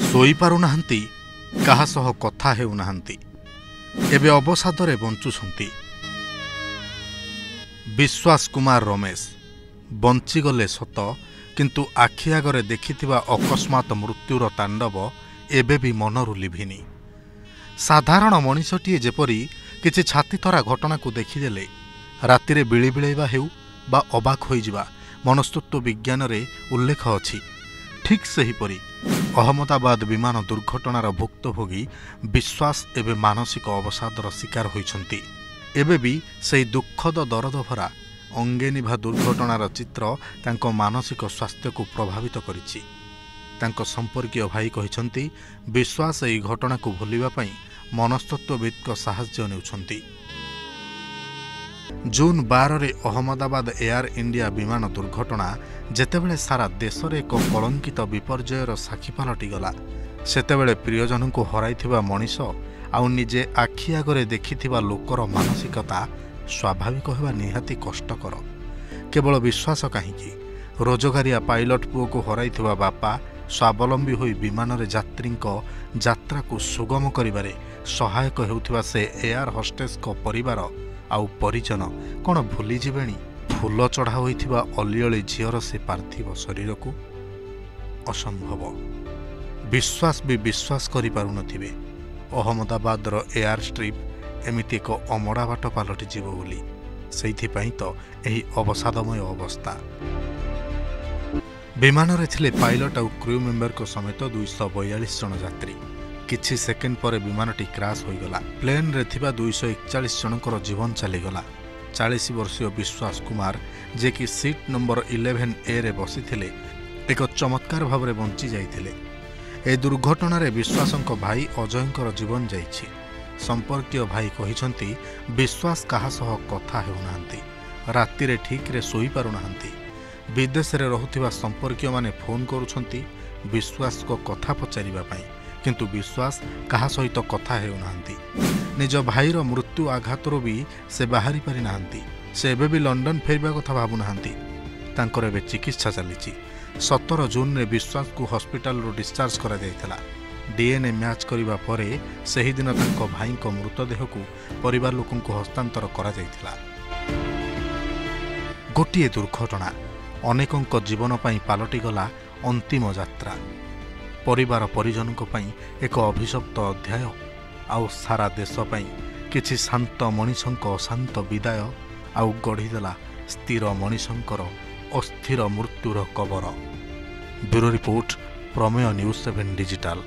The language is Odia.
ଶୋଇ ପାରୁନାହାନ୍ତି, କାହା ସହ କଥା ହେଉନାହାନ୍ତି, ଏବେ ଅବସାଦରେ ବଞ୍ଚୁଛନ୍ତି। ବିଶ୍ୱାସ କୁମାର ରମେଶ ବଞ୍ଚିଗଲେ ସତ, କିନ୍ତୁ ଆଖି ଆଗରେ ଦେଖିଥିବା ଅକସ୍ମାତ ମୃତ୍ୟୁର ତାଣ୍ଡବ ଏବେ ବି ମନରୁ ଲିଭିନି। ସାଧାରଣ ମଣିଷଟିଏ ଯେପରି କିଛି ଛାତିଥରା ଘଟଣାକୁ ଦେଖିଦେଲେ ରାତିରେ ବିଳିବିଳେଇବା ହେଉ ବା ଅବାକ ହୋଇଯିବା ମନସ୍ତତ୍ତ୍ୱ ବିଜ୍ଞାନରେ ଉଲ୍ଲେଖ ଅଛି, ଠିକ୍ ସେହିପରି ଅହମ୍ମଦାବାଦ ବିମାନ ଦୁର୍ଘଟଣାର ଭୁକ୍ତଭୋଗୀ ବିଶ୍ୱାସ ଏବେ ମାନସିକ ଅବସାଦର ଶିକାର ହୋଇଛନ୍ତି। ଏବେ ବି ସେହି ଦୁଃଖଦ ଦରଦଭରା ଅଙ୍ଗେନିଭା ଦୁର୍ଘଟଣାର ଚିତ୍ର ତାଙ୍କ ମାନସିକ ସ୍ୱାସ୍ଥ୍ୟକୁ ପ୍ରଭାବିତ କରିଛି। ତାଙ୍କ ସମ୍ପର୍କୀୟ ଭାଇ କହିଛନ୍ତି, ବିଶ୍ୱାସ ଏହି ଘଟଣାକୁ ଭୁଲିବା ପାଇଁ ମନସ୍ତତ୍ତ୍ୱବିତ୍ଙ୍କ ସାହାଯ୍ୟ ନେଉଛନ୍ତି। ଜୁନ୍ 12ରେ ଅହମ୍ମଦାବାଦ ଏୟାର ଇଣ୍ଡିଆ ବିମାନ ଦୁର୍ଘଟଣା ଯେତେବେଳେ ସାରା ଦେଶରେ ଏକ କଳଙ୍କିତ ବିପର୍ଯ୍ୟୟର ସାକ୍ଷୀ ପାଲଟିଗଲା, ସେତେବେଳେ ପ୍ରିୟଜନଙ୍କୁ ହରାଇଥିବା ମଣିଷ ଆଉ ନିଜେ ଆଖି ଆଗରେ ଦେଖିଥିବା ଲୋକର ମାନସିକତା ସ୍ୱାଭାବିକ ହେବା ନିହାତି କଷ୍ଟକର। କେବଳ ବିଶ୍ୱାସ କାହିଁକି, ରୋଜଗାରିଆ ପାଇଲଟ ପୁଅକୁ ହରାଇଥିବା ବାପା ସ୍ୱାବଲମ୍ବୀ ହୋଇ ବିମାନରେ ଯାତ୍ରୀଙ୍କ ଯାତ୍ରାକୁ ସୁଗମ କରିବାରେ ସହାୟକ ହେଉଥିବା ସେ ଏୟାର ହଷ୍ଟେସ୍ଙ୍କ ପରିବାର ଆଉ ପରିଜନ କ'ଣ ଭୁଲିଯିବେଣି ଫୁଲ ଚଢ଼ା ହୋଇଥିବା ଅଲିଅଳି ଝିଅର ସେ ପାର୍ଥିବ ଶରୀରକୁ? ଅସମ୍ଭବ। ବିଶ୍ୱାସ ବି ବିଶ୍ୱାସ କରିପାରୁନଥିବେ ଅହମ୍ମଦାବାଦର ଏୟାର ଷ୍ଟ୍ରିପ୍ ଏମିତି ଏକ ଅମଡ଼ା ବାଟ ପାଲଟିଯିବ ବୋଲି। ସେଇଥିପାଇଁ ତ ଏହି ଅବସାଦମୟ ଅବସ୍ଥା। ବିମାନରେ ଥିଲେ ପାଇଲଟ ଆଉ କ୍ରୁ ମେମ୍ବରଙ୍କ ସମେତ 242 ଜଣ ଯାତ୍ରୀ। କିଛି ସେକେଣ୍ଡ ପରେ ବିମାନଟି କ୍ରାସ୍ ହୋଇଗଲା। ପ୍ଲେନ୍ରେ ଥିବା 241 ଜଣଙ୍କର ଜୀବନ ଚାଲିଗଲା। 40 ବର୍ଷୀୟ ବିଶ୍ୱାସ କୁମାର, ଯିଏକି ସିଟ୍ ନମ୍ବର 11A ବସିଥିଲେ, ଏକ ଚମତ୍କାର ଭାବରେ ବଞ୍ଚି ଯାଇଥିଲେ। ଏହି ଦୁର୍ଘଟଣାରେ ବିଶ୍ୱାସଙ୍କ ଭାଇ ଅଜୟଙ୍କର ଜୀବନ ଯାଇଛି। ସମ୍ପର୍କୀୟ ଭାଇ କହିଛନ୍ତି, ବିଶ୍ୱାସ କାହା ସହ କଥା ହେଉନାହାନ୍ତି, ରାତିରେ ଠିକ୍ରେ ଶୋଇପାରୁନାହାନ୍ତି। ବିଦେଶରେ ରହୁଥିବା ସମ୍ପର୍କୀୟମାନେ ଫୋନ୍ କରୁଛନ୍ତି ବିଶ୍ୱାସଙ୍କ କଥା ପଚାରିବା ପାଇଁ, କିନ୍ତୁ ବିଶ୍ୱାସ କାହା ସହିତ କଥା ହେଉନାହାନ୍ତି। ନିଜ ଭାଇର ମୃତ୍ୟୁ ଆଘାତରୁ ବି ସେ ବାହାରି ପାରିନାହାନ୍ତି। ସେ ଏବେ ବି ଲଣ୍ଡନ ଫେରିବା କଥା ଭାବୁନାହାନ୍ତି। ତାଙ୍କର ଏବେ ଚିକିତ୍ସା ଚାଲିଛି। 17 ଜୁନ୍ରେ ବିଶ୍ୱାସକୁ ହସ୍ପିଟାଲରୁ ଡିସଚାର୍ଜ କରାଯାଇଥିଲା। DNA ମ୍ୟାଚ୍ କରିବା ପରେ ସେହିଦିନ ତାଙ୍କ ଭାଇଙ୍କ ମୃତଦେହକୁ ପରିବାର ଲୋକଙ୍କୁ ହସ୍ତାନ୍ତର କରାଯାଇଥିଲା। ଗୋଟିଏ ଦୁର୍ଘଟଣା ଅନେକଙ୍କ ଜୀବନ ପାଇଁ ପାଲଟିଗଲା ଅନ୍ତିମ ଯାତ୍ରା। ପରିବାର ପରିଜନଙ୍କ ପାଇଁ ଏକ ଅଭିଶପ୍ତ ଅଧ୍ୟାୟ, ଆଉ ସାରା ଦେଶ ପାଇଁ କିଛି ଶାନ୍ତ ମଣିଷଙ୍କ ଅଶାନ୍ତ ବିଦାୟ, ଆଉ ଗଢ଼ିଦେଲା ସ୍ଥିର ମଣିଷଙ୍କର ଅସ୍ଥିର ମୃତ୍ୟୁର କବର। ବ୍ୟୁରୋ ରିପୋର୍ଟ, ପ୍ରମେୟ ନ୍ୟୁଜ୍ 7 ଡିଜିଟାଲ।